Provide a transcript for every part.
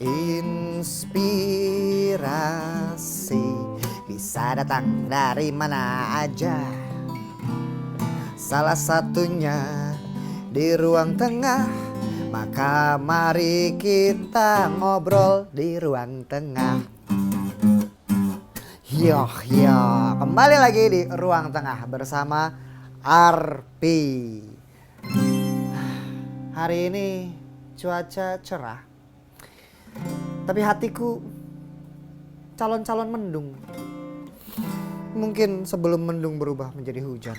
Inspirasi bisa datang dari mana aja. Salah satunya di ruang tengah. Maka mari kita ngobrol di ruang tengah. Yo, kembali lagi di ruang tengah bersama Arpi. Hari ini cuaca cerah, tapi hatiku calon-calon mendung. Mungkin sebelum mendung berubah menjadi hujan,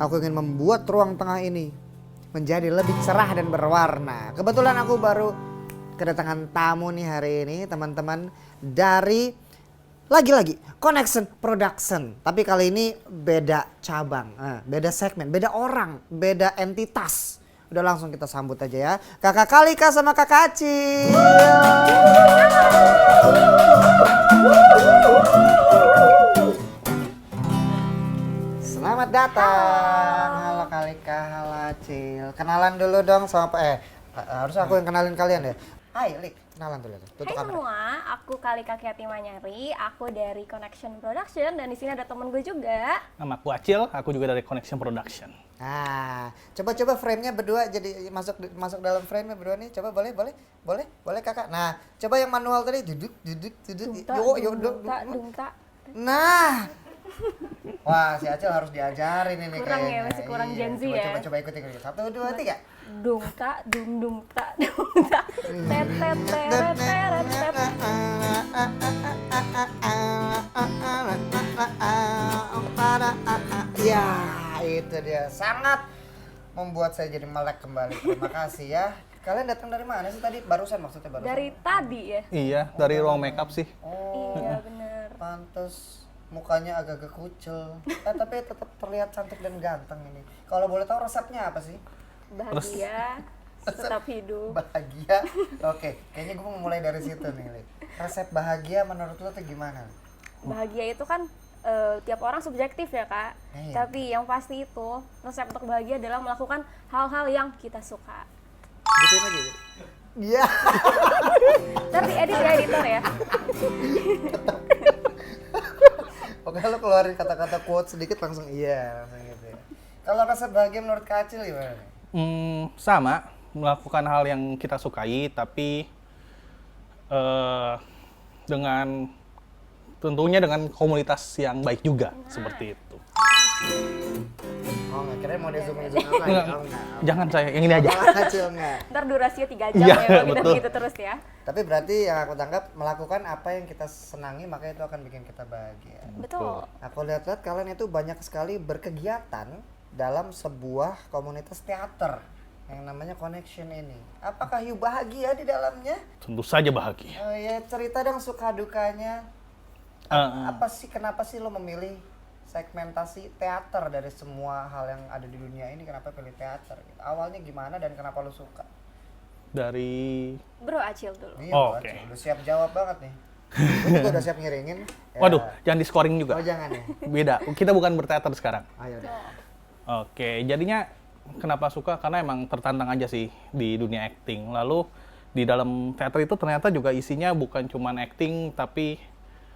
aku ingin membuat ruang tengah ini menjadi lebih cerah dan berwarna. Kebetulan aku baru kedatangan tamu nih hari ini, teman-teman, dari lagi-lagi Connection Production. Tapi kali ini beda cabang, beda segmen, beda orang, beda entitas. Udah langsung kita sambut aja ya. Kakak Kalika sama Kakak Acil. Selamat datang. Halo Kalika, halo Acil. Kenalan dulu dong sama harus aku yang kenalin kalian ya. Hai Lik, kenalan dulu. Hai semua, aku Kalika Kyati Manyari, aku dari Connection Production dan di sini ada temen gue juga. Nama aku Acil, aku juga dari Connection Production. Nah, coba frame-nya berdua jadi masuk dalam frame-nya berdua nih. Coba boleh Kakak. Nah, coba yang manual tadi duduk. Dungta. Nah. Wah, si Acil harus diajarin ini kurang kayaknya. Ya, masih kurang Gen Z ya. Coba ikut. 1, 2, 3. Dungta. Ya, itu dia. Sangat membuat saya jadi melek kembali. Terima kasih ya. Kalian datang dari mana sih tadi? Barusan. Dari tadi ya? Iya, dari ruang makeup sih. Oh, iya bener. Pantes mukanya agak-agak kucel. Tapi tetap terlihat cantik dan ganteng ini. Kalau boleh tahu resepnya apa sih? Bahagia, tetap hidup. Bahagia? Oke, kayaknya gue mau mulai dari situ nih, Li. Resep bahagia menurut lo tuh gimana? Bahagia itu kan tiap orang subjektif ya Kak. Iya. Tapi yang pasti itu resep untuk bahagia adalah melakukan hal-hal yang kita suka. Gituin aja. Iya. Tapi edit ya editor ya. Oke, lo keluarin kata-kata quote sedikit langsung iya, langsung gitu ya. Kalau resep bahagia menurut Kak Acil gimana nih? Sama, melakukan hal yang kita sukai, tapi tentunya dengan komunitas yang baik juga, seperti itu. Oh, nggak, kira mau dia zoom apa ya? Oh, enggak. Jangan saya, yang ini aja. Kak Acil enggak. Ntar durasinya 3 jam Iya, ya kalau kita betul. begitu terus ya. Tapi berarti yang aku tangkap melakukan apa yang kita senangi maka itu akan bikin kita bahagia. Betul. Aku lihat-lihat kalian itu banyak sekali berkegiatan dalam sebuah komunitas teater yang namanya Connection ini. Apakah you bahagia di dalamnya? Tentu saja bahagia. Oh ya, cerita dong suka dukanya. Kenapa sih lo memilih segmentasi teater dari semua hal yang ada di dunia ini? Kenapa pilih teater? Awalnya gimana dan kenapa lo suka? Dari... Bro Acil dulu. Iya, Oke. Udah siap jawab banget nih. Gue juga udah siap ngiringin. Ya. Waduh, jangan di-scoring juga. Oh jangan ya? Beda, kita bukan berteater sekarang. Ayo deh. Oke, jadinya kenapa suka? Karena emang tertantang aja sih di dunia acting. Lalu di dalam teater itu ternyata juga isinya bukan cuma acting, tapi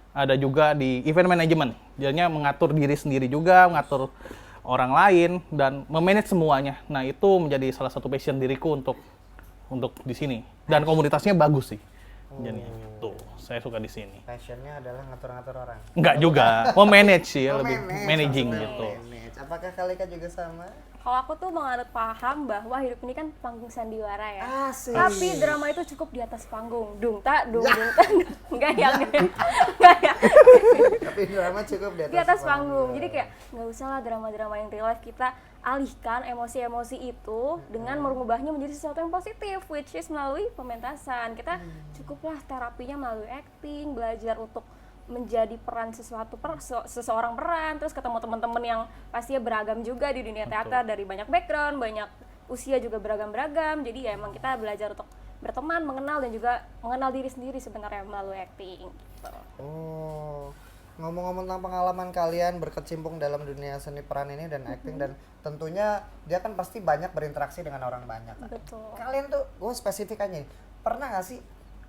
ada juga di event management. Jadinya mengatur diri sendiri juga, mengatur orang lain, dan memanage semuanya. Nah itu menjadi salah satu passion diriku untuk di sini. Dan komunitasnya bagus sih. Jadinya tuh, saya suka di sini. Passionnya adalah ngatur-ngatur orang. Enggak juga, memanage sih, Oh, lebih managing gitu. Manage. Apakah Kalika juga sama? Kalau aku tuh menganut paham bahwa hidup ini kan panggung sandiwara ya. Asik. Tapi drama itu cukup di atas panggung. Enggak ya. Tapi drama cukup Di atas panggung. Jadi kayak nggak usah lah drama-drama yang real life, kita alihkan emosi-emosi itu dengan merubahnya menjadi sesuatu yang positif, which is melalui pementasan. Kita cukuplah terapinya melalui acting, belajar untuk menjadi peran seseorang peran, terus ketemu teman-teman yang pastinya beragam juga di dunia teater. Betul. Dari banyak background, banyak usia juga beragam-beragam. Jadi ya emang kita belajar untuk berteman, mengenal dan juga mengenal diri sendiri sebenarnya melalui acting gitu. Oh, ngomong-ngomong tentang pengalaman kalian berkecimpung dalam dunia seni peran ini dan acting, dan tentunya dia kan pasti banyak berinteraksi dengan orang banyak kan? Betul. Kalian tuh, gue spesifik aja nih, pernah nggak sih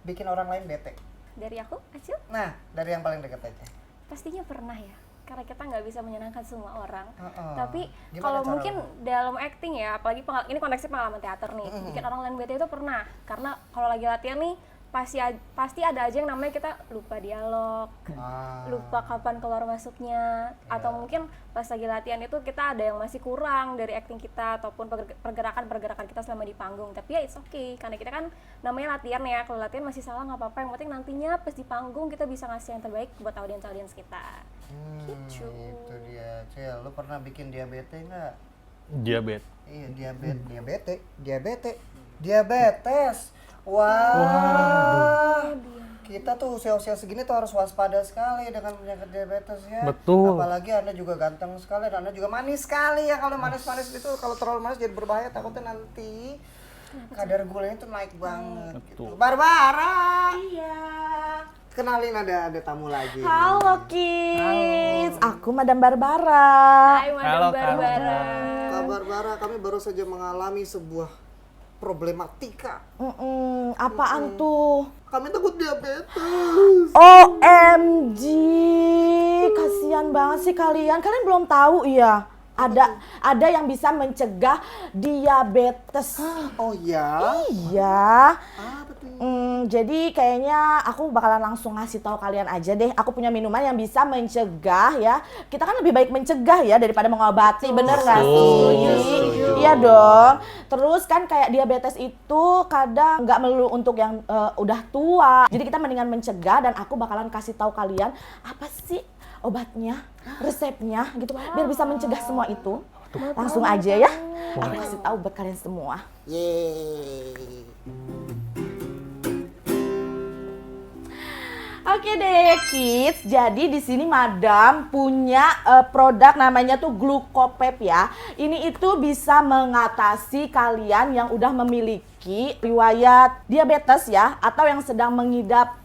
bikin orang lain bete? Dari aku, Acil, Nah, dari yang paling dekat aja. pastinya pernah ya. Karena kita nggak bisa menyenangkan semua orang. Tapi Gimana kalau cara mungkin lo? dalam acting ya, apalagi ini konteksnya pengalaman teater nih. Bikin orang lain bete itu pernah. Karena kalau lagi latihan nih, pasti ada aja yang namanya kita lupa dialog, lupa kapan keluar masuknya, atau mungkin pas lagi latihan itu kita ada yang masih kurang dari acting kita ataupun pergerakan kita selama di panggung. Tapi ya it's okay, karena kita kan namanya latihan ya, kalau latihan masih salah nggak apa-apa, yang penting nantinya pas di panggung kita bisa ngasih yang terbaik buat audiens kita. Gitu. Itu dia, Cel. Lu pernah bikin dia bete nggak? Diabetes. Iya, diabetes. Wah. Kita tuh usia-usia segini tuh harus waspada sekali dengan penyakit diabetes ya. Betul. Apalagi Anda juga ganteng sekali dan Anda juga manis sekali ya. Kalau manis-manis itu kalau terlalu manis jadi berbahaya, takutnya nanti kadar gulanya tuh naik banget. Betul. Gitu. Barbara. Iya. Kenalin ada tamu lagi. Halo kids, aku Madam Barbara. Hai Halo, Madam Kak. Barbara. Kak Barbara, kami baru saja mengalami sebuah problematika. Apaan tuh? Kami takut diabetes. OMG, kasihan banget sih kalian. Kalian belum tahu ya? Ada yang bisa mencegah diabetes. Oh ya? Iya. Apa tuh? Jadi kayaknya aku bakalan langsung ngasih tahu kalian aja deh. Aku punya minuman yang bisa mencegah ya. Kita kan lebih baik mencegah ya daripada mengobati, bener nggak sih? Iya dong. Terus kan kayak diabetes itu kadang nggak melulu untuk yang udah tua. Jadi kita mendingan mencegah, dan aku bakalan kasih tahu kalian apa sih obatnya, resepnya gitu, biar bisa mencegah semua itu. Langsung aja ya. Aku kasih tahu buat kalian semua. Yeay. Oke deh kids, jadi di sini Madam punya produk namanya tuh Glucopep ya. Ini itu bisa mengatasi kalian yang udah memiliki riwayat diabetes ya, atau yang sedang mengidap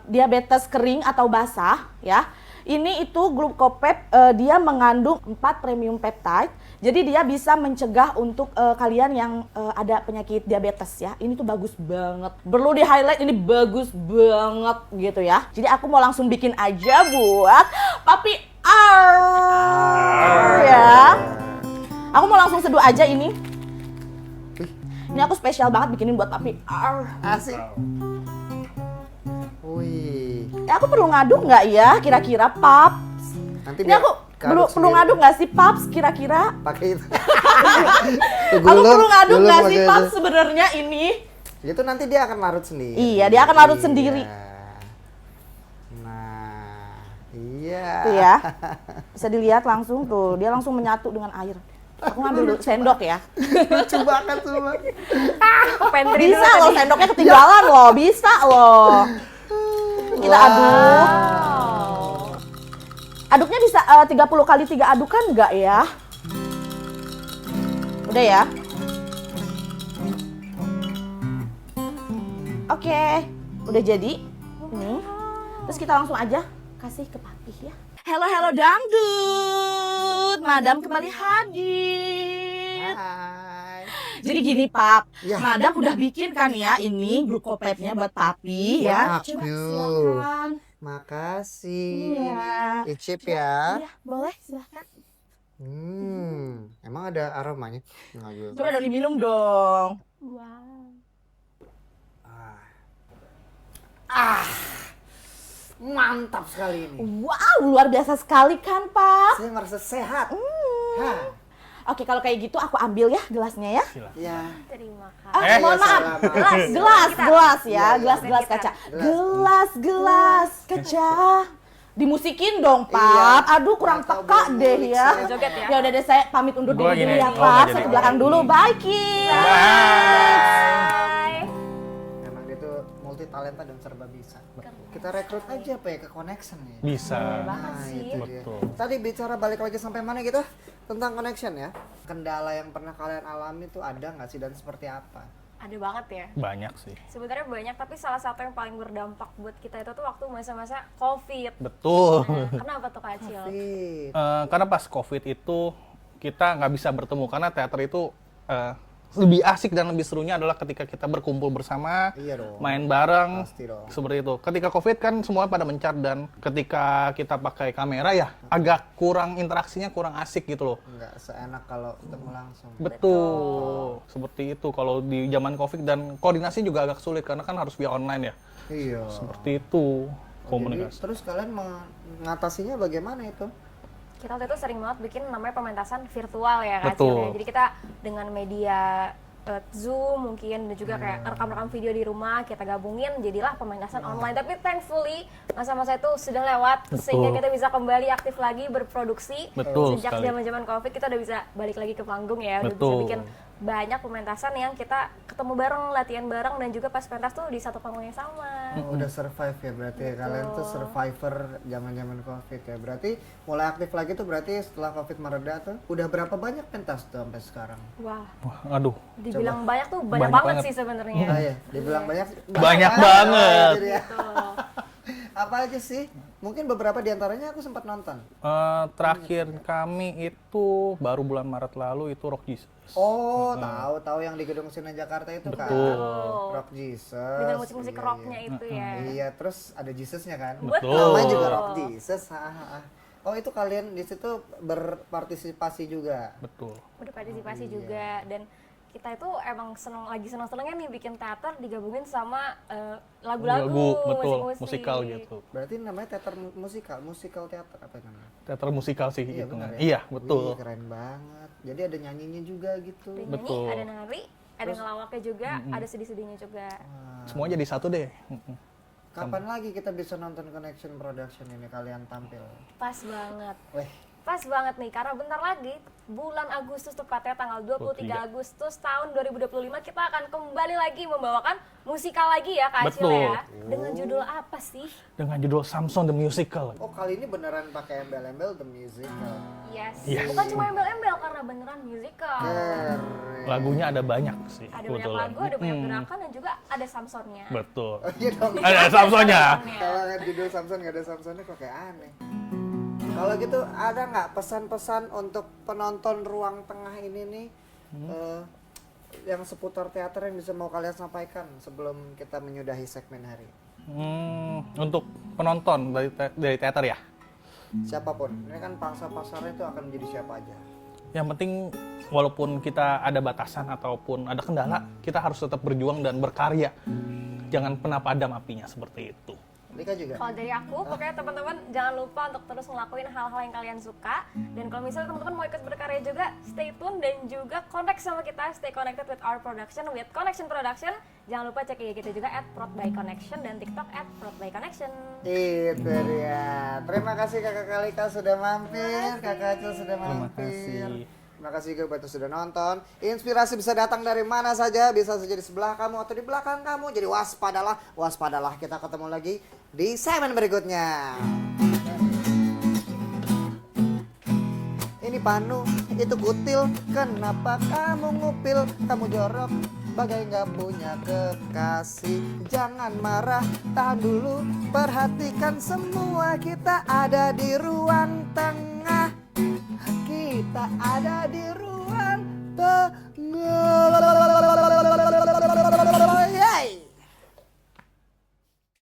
diabetes kering atau basah ya. Ini itu Glucopep, dia mengandung 4 premium peptide. Jadi dia bisa mencegah untuk kalian yang ada penyakit diabetes ya. Ini tuh bagus banget. Perlu di highlight, ini bagus banget gitu ya. Jadi aku mau langsung bikin aja buat Papi R ya. Aku mau langsung seduh aja ini. Ini aku spesial banget bikinin buat Papi R. Asik. Wih. Aku perlu ngaduk nggak ya kira-kira Paps? Nanti Ini aku perlu ngaduk nggak sih Paps kira-kira? pakai itu. Aku perlu ngaduk nggak sih Paps sebenarnya ini? Itu nanti dia akan larut sendiri. Iya, dia akan larut sendiri. Nah, iya. Tuh ya, bisa dilihat langsung tuh, dia langsung menyatu dengan air. Aku ngambil dulu sendok ya. Lucu banget semua. Pantry Bisa dulu loh, tadi. sendoknya ketinggalan loh, bisa loh. Kita aduk. Aduknya bisa 30 kali 3 adukan nggak ya? Udah ya? Oke, udah jadi. Nih. Terus kita langsung aja kasih ke Papi ya. Hello dangdut, Madam kembali hadir. Hai. Jadi gini Pap, Ya. Madam udah bikin kan ya ini Glucopepnya buat Papi ya. Wah, Coba Aduh. silakan. Makasih. Iya. Icip ya. Iya, boleh silahkan. Emang ada aromanya? Nggak juga. Coba dari minum dong. Wow. Mantap sekali ini. Wow, luar biasa sekali kan Pak? Saya merasa sehat. Hah. Oke, kalau kayak gitu aku ambil ya gelasnya ya. Ya. Terima kasih. Ah, mohon maaf, gelas ya, gelas kaca. Gelas kaca. Dimusikin dong, Pap. Aduh, kurang Nggak tahu peka belum deh ngulik ya. saya. Joget ya. Ya udah deh, saya pamit undur Gua diri dulu gini. ya, Oh, Pak. nggak Saya jadi. ke belakang dulu. Bye, kids. Bye. Emang dia tuh multi talenta dan serba bisa. Kita rekrut aja apa ya ke connection ya. Bisa. banget sih. Itu dia. Betul. Tadi bicara balik lagi sampai mana gitu tentang connection ya. Kendala yang pernah kalian alami tuh ada nggak sih dan seperti apa? Ada banget ya. Banyak sih. Sebenarnya banyak, tapi salah satu yang paling berdampak buat kita itu tuh waktu masa-masa COVID. Betul. Nah, kenapa tuh Kak Acil? Fit. Karena pas COVID itu kita nggak bisa bertemu karena teater itu lebih asik dan lebih serunya adalah ketika kita berkumpul bersama, Iya dong. main bareng, Pasti dong. seperti itu. Ketika COVID kan semua pada mencar dan ketika kita pakai kamera ya agak kurang interaksinya kurang asik gitu loh. Nggak seenak kalau ketemu langsung. Betul, seperti itu. Kalau di zaman COVID dan koordinasi juga agak sulit karena kan harus via online ya. Iya. Seperti itu Jadi, komunikasi. terus kalian mengatasinya bagaimana itu? Kita waktu itu sering banget bikin namanya pementasan virtual ya Kak Betul. Cil, ya. Jadi kita dengan media Zoom mungkin dan juga kayak rekam-rekam video di rumah kita gabungin jadilah pementasan online. Tapi thankfully masa-masa itu sudah lewat Betul. sehingga kita bisa kembali aktif lagi berproduksi. Betul Sejak sekali. zaman-zaman Covid kita udah bisa balik lagi ke panggung ya, udah bisa Betul. bikin banyak pementasan yang kita ketemu bareng, latihan bareng dan juga pas pentas tuh di satu panggung yang sama. Oh, udah survive ya berarti ya. Kalian tuh survivor zaman-zaman Covid ya. Berarti mulai aktif lagi tuh berarti setelah Covid mereda tuh udah berapa banyak pentas tuh sampai sekarang? Wah, Wah, aduh. dibilang banyak tuh banyak Banyak banget banget. sih sebenarnya. Ah ya, dibilang banyak. Banyak banget. Jadi ya. Gitu. Apa aja sih? Mungkin beberapa diantaranya aku sempat nonton. Terakhir kami itu baru bulan Maret lalu itu Rock Jesus. Oh, tahu yang di Gedung Sina Jakarta itu kan. Betul. Rock Jesus. Dengan musik-musik Iya, rocknya iya. itu ya. Iya, terus ada Jesusnya kan. Betul. Namanya juga Rock Jesus. Oh, itu kalian di situ berpartisipasi juga. Betul. Udah partisipasi juga dan kita itu emang lagi seneng-senengnya nih bikin teater digabungin sama lagu-lagu, betul, musik-musik. musikal gitu. Berarti namanya teater musikal teater apa namanya? Teater musikal sih Iya, gitu. benar ya? Iya, betul. Wih, keren banget. Jadi ada nyanyinya juga gitu. Ada nyanyi, Betul. ada nari, ada ngelawaknya juga, ada sedih-sedihnya juga. Semua jadi satu deh. Kapan lagi kita bisa nonton Connection Production ini kalian tampil? Pas banget. Weh, Pas banget nih, karena bentar lagi bulan Agustus tepatnya tanggal 23 Agustus tahun 2025 kita akan kembali lagi membawakan musikal lagi ya Kak Acil Betul. ya. Dengan judul apa sih? Dengan judul Samson the Musical. oh kali ini beneran pakai embel-embel The Musical. Yes. Yes. Bukan cuma embel-embel karena beneran musikal. Keren. Lagunya ada banyak sih. Ada banyak kebetulan. lagu, ada banyak gerakan dan juga ada Samsonnya. Betul. Oh iya dong. Ada Samsonnya. Kalau nggak judul Samson nggak ada Samsonnya kok kayak aneh. Kalau gitu ada nggak pesan-pesan untuk penonton ruang tengah ini nih yang seputar teater yang bisa mau kalian sampaikan sebelum kita menyudahi segmen hari? Untuk penonton dari teater ya. Siapapun, ini kan pangsa pasarnya itu akan menjadi siapa aja. Yang penting walaupun kita ada batasan ataupun ada kendala, kita harus tetap berjuang dan berkarya. Jangan pernah padam apinya seperti itu. Lika juga. Kalau dari aku, pokoknya teman-teman jangan lupa untuk terus ngelakuin hal-hal yang kalian suka. Dan kalau misalnya teman-teman mau ikut berkarya juga, stay tune dan juga connect sama kita. Stay connected with our production, with Connection Production. Jangan lupa cek IG kita juga @prod_by_connection dan TikTok @prod_by_connection. Itu dia. Terima kasih kakak Kalika sudah mampir, kakak Acil sudah Terima mampir. kasih. Terima kasih juga buat yang sudah nonton. Inspirasi bisa datang dari mana saja, bisa saja di sebelah kamu atau di belakang kamu. Jadi waspadalah, waspadalah. Kita ketemu lagi di segmen berikutnya. Ini Panu, itu Kutil. Kenapa kamu ngupil? Kamu jorok, bagai nggak punya kekasih. Jangan marah, tahan dulu. Perhatikan semua, kita ada di ruang tengah. Kita ada di ruang tengah.